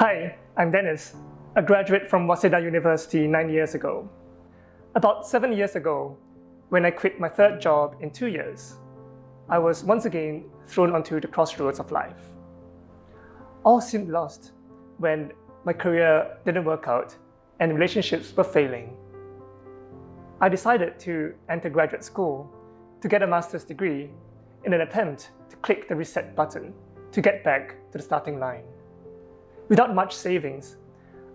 Hi, I'm Denis, a graduate from Waseda University 9 years ago. About 7 years ago, when I quit my third job in 2 years, I was once again thrown onto the crossroads of life. All seemed lost when my career didn't work out and relationships were failing. I decided to enter graduate school to get a master's degree in an attempt to click the reset button to get back to the starting line. Without much savings,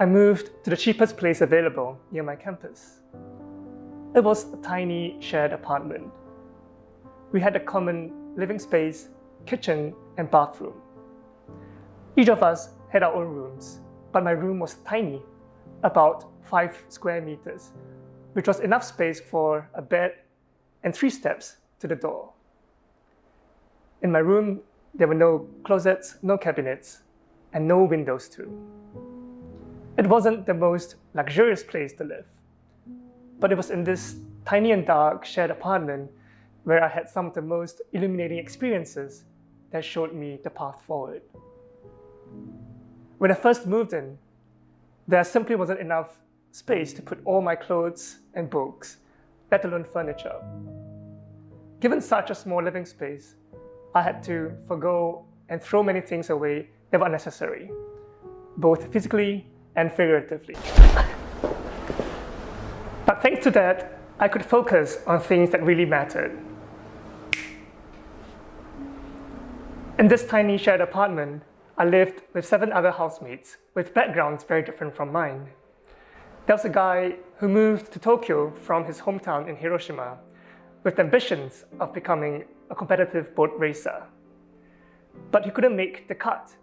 I moved to the cheapest place available near my campus. It was a tiny shared apartment. We had a common living space, kitchen, and bathroom. Each of us had our own rooms, but my room was tiny, about 5 square meters, which was enough space for a bed and 3 steps to the door. In my room, there were no closets, no cabinets, and no windows too. It wasn't the most luxurious place to live, but it was in this tiny and dark shared apartment where I had some of the most illuminating experiences that showed me the path forward. When I first moved in, there simply wasn't enough space to put all my clothes and books, let alone furniture. Given such a small living space, I had to forgo and throw many things away that were unnecessary, both physically and figuratively. But thanks to that, I could focus on things that really mattered. In this tiny shared apartment, I lived with 7 other housemates with backgrounds very different from mine. There was a guy who moved to Tokyo from his hometown in Hiroshima with ambitions of becoming a competitive boat racer. But he couldn't make the cut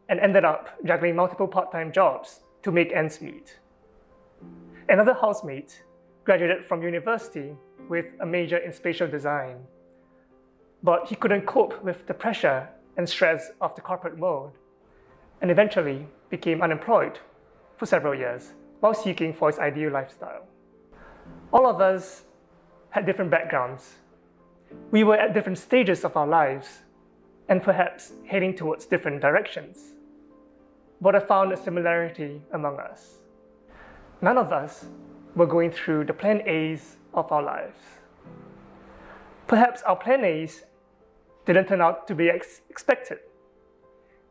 and ended up juggling multiple part-time jobs to make ends meet. Another housemate graduated from university with a major in spatial design, but he couldn't cope with the pressure and stress of the corporate world and eventually became unemployed for several years while seeking for his ideal lifestyle. All of us had different backgrounds. We were at different stages of our lives and perhaps heading towards different directions. But I found a similarity among us. None of us were going through the plan A's of our lives. Perhaps our plan A's didn't turn out to be expected.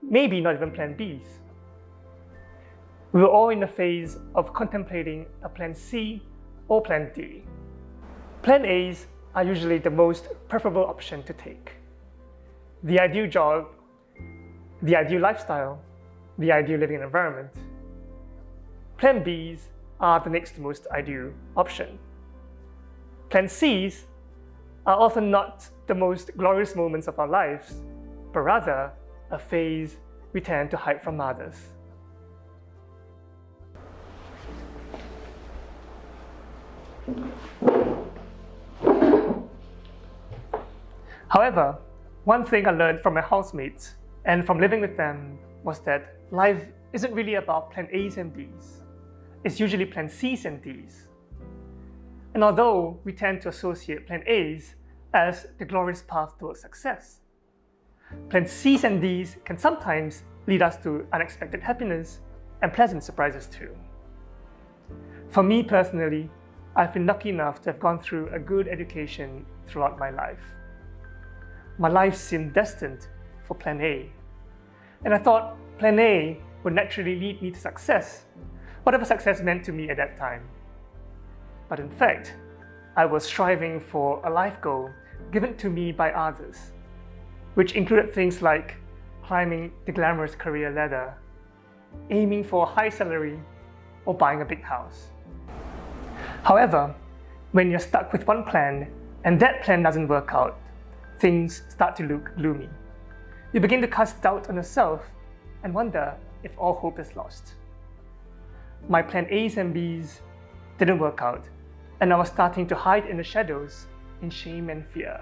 Maybe not even plan B's. We were all in the phase of contemplating a plan C or plan D. Plan A's are usually the most preferable option to take. The ideal job, the ideal lifestyle, the ideal living environment. Plan B's are the next most ideal option. Plan C's are often not the most glorious moments of our lives, but rather a phase we tend to hide from others. However, one thing I learned from my housemates and from living with them was that life isn't really about plan A's and B's. It's usually plan C's and D's. And although we tend to associate plan A's as the glorious path towards success, plan C's and D's can sometimes lead us to unexpected happiness and pleasant surprises too. For me personally, I've been lucky enough to have gone through a good education throughout my life. My life seemed destined for plan A. And I thought plan A would naturally lead me to success, whatever success meant to me at that time. But in fact, I was striving for a life goal given to me by others, which included things like climbing the glamorous career ladder, aiming for a high salary, or buying a big house. However, when you're stuck with one plan and that plan doesn't work out, things start to look gloomy. You begin to cast doubt on yourself and wonder if all hope is lost. My plan A's and B's didn't work out, and I was starting to hide in the shadows in shame and fear.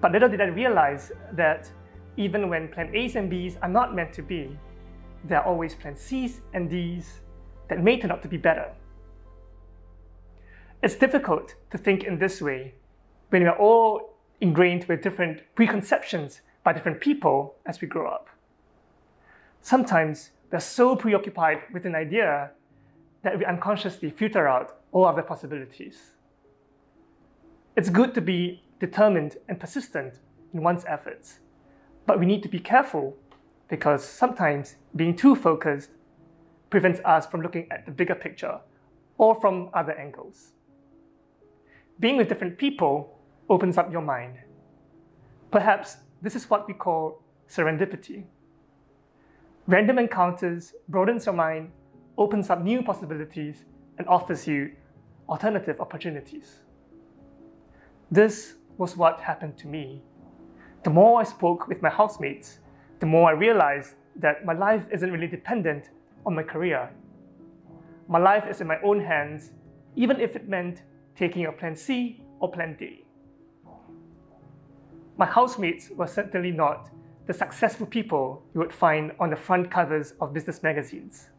But little did I realize that even when plan A's and B's are not meant to be, there are always plan C's and D's that may turn out to be better. It's difficult to think in this way when we are all ingrained with different preconceptions by different people as we grow up. Sometimes we're so preoccupied with an idea that we unconsciously filter out all other possibilities. It's good to be determined and persistent in one's efforts, but we need to be careful because sometimes being too focused prevents us from looking at the bigger picture or from other angles. Being with different people opens up your mind. Perhaps this is what we call serendipity. Random encounters broadens your mind, opens up new possibilities, and offers you alternative opportunities. This was what happened to me. The more I spoke with my housemates, the more I realized that my life isn't really dependent on my career. My life is in my own hands, even if it meant taking a plan C or plan D. My housemates were certainly not the successful people you would find on the front covers of business magazines.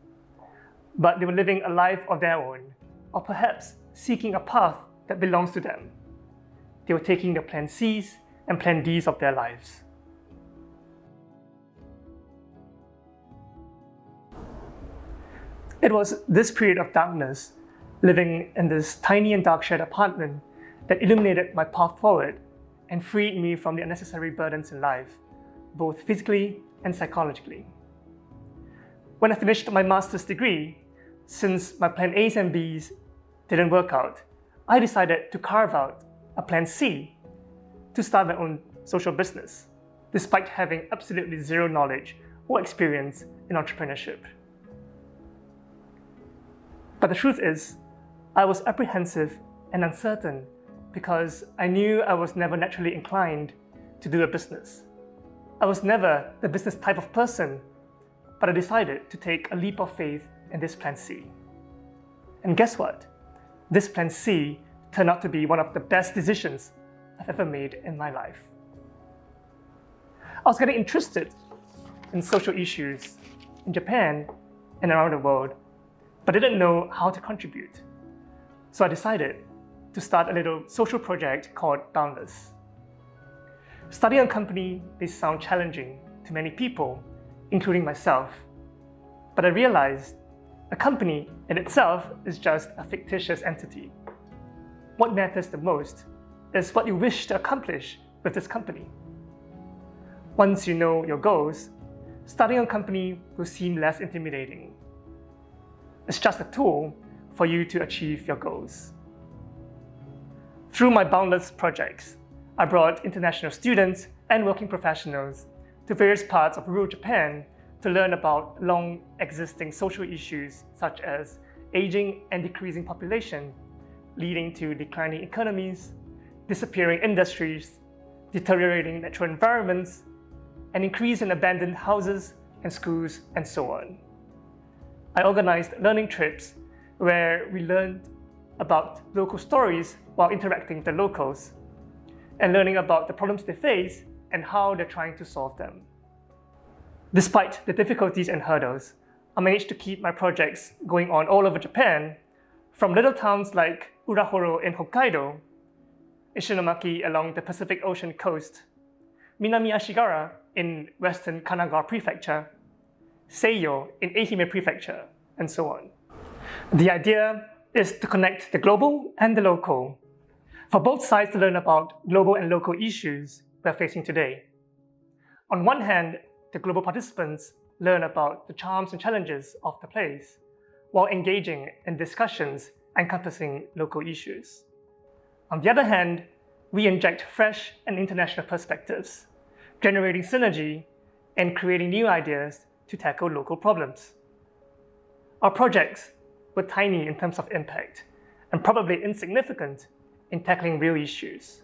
But they were living a life of their own, or perhaps seeking a path that belongs to them. They were taking the plan C's and plan D's of their lives. It was this period of darkness, living in this tiny and dark shared apartment, that illuminated my path forward and freed me from the unnecessary burdens in life, both physically and psychologically. When I finished my master's degree, since my plan A's and B's didn't work out, I decided to carve out a plan C to start my own social business, despite having absolutely zero knowledge or experience in entrepreneurship. But the truth is, I was apprehensive and uncertain because I knew I was never naturally inclined to do a business. I was never the business type of person, but I decided to take a leap of faith in this plan C. And guess what? This plan C turned out to be one of the best decisions I've ever made in my life. I was getting interested in social issues in Japan and around the world, but didn't know how to contribute. So I decided to start a little social project called Boundless. Starting a company may sound challenging to many people, including myself, but I realized a company in itself is just a fictitious entity. What matters the most is what you wish to accomplish with this company. Once you know your goals, starting a company will seem less intimidating. It's just a tool for you to achieve your goals. Through my Boundless projects, I brought international students and working professionals to various parts of rural Japan to learn about long-existing social issues such as aging and decreasing population, leading to declining economies, disappearing industries, deteriorating natural environments, an increase in abandoned houses and schools, and so on. I organized learning trips where we learned about local stories while interacting with the locals and learning about the problems they face and how they're trying to solve them. Despite the difficulties and hurdles, I managed to keep my projects going on all over Japan, from little towns like Urahoro in Hokkaido, Ishinomaki along the Pacific Ocean coast, Minami Ashigara in western Kanagawa Prefecture, Seiyo in Ehime Prefecture, and so on. The idea is to connect the global and the local, for both sides to learn about global and local issues we're facing today. On one hand, the global participants learn about the charms and challenges of the place, while engaging in discussions encompassing local issues. On the other hand, we inject fresh and international perspectives, generating synergy and creating new ideas to tackle local problems. Our projects were tiny in terms of impact and probably insignificant in tackling real issues.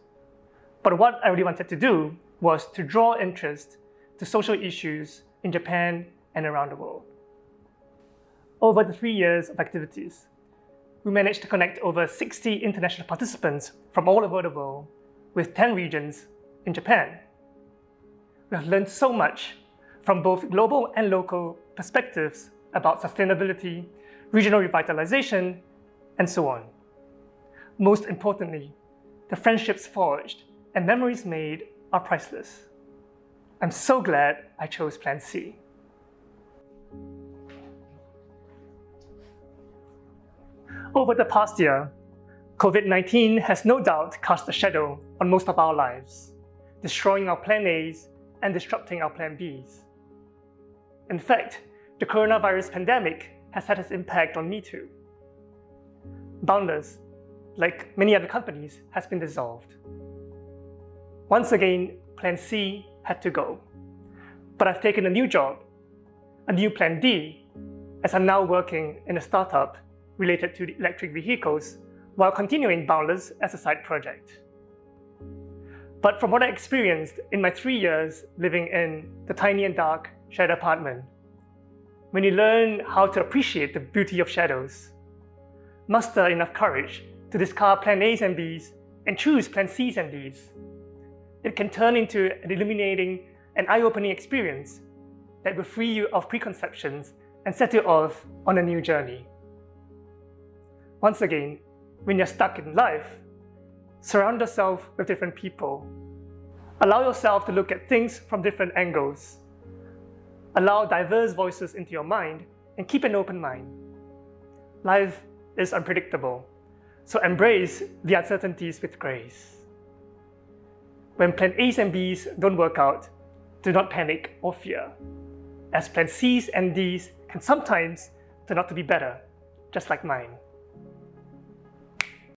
But what I really wanted to do was to draw interest to social issues in Japan and around the world. Over the 3 years of activities, we managed to connect over 60 international participants from all over the world with 10 regions in Japan. We have learned so much from both global and local perspectives about sustainability, regional revitalization, and so on. Most importantly, the friendships forged and memories made are priceless. I'm so glad I chose Plan C. Over the past year, COVID-19 has no doubt cast a shadow on most of our lives, destroying our plan A's and disrupting our plan B's. In fact, the coronavirus pandemic has had its impact on me too. Boundless, like many other companies, has been dissolved. Once again, plan C had to go. But I've taken a new job, a new plan D, as I'm now working in a startup related to electric vehicles while continuing Boundless as a side project. But from what I experienced in my 3 years living in the tiny and dark shared apartment, when you learn how to appreciate the beauty of shadows, muster enough courage to discard plan A's and B's and choose plan C's and D's, it can turn into an illuminating and eye-opening experience that will free you of preconceptions and set you off on a new journey. Once again, when you're stuck in life, surround yourself with different people. Allow yourself to look at things from different angles. Allow diverse voices into your mind and keep an open mind. Life is unpredictable, so embrace the uncertainties with grace. When plan A's and B's don't work out, do not panic or fear, as plan C's and D's can sometimes turn out to be better, just like mine.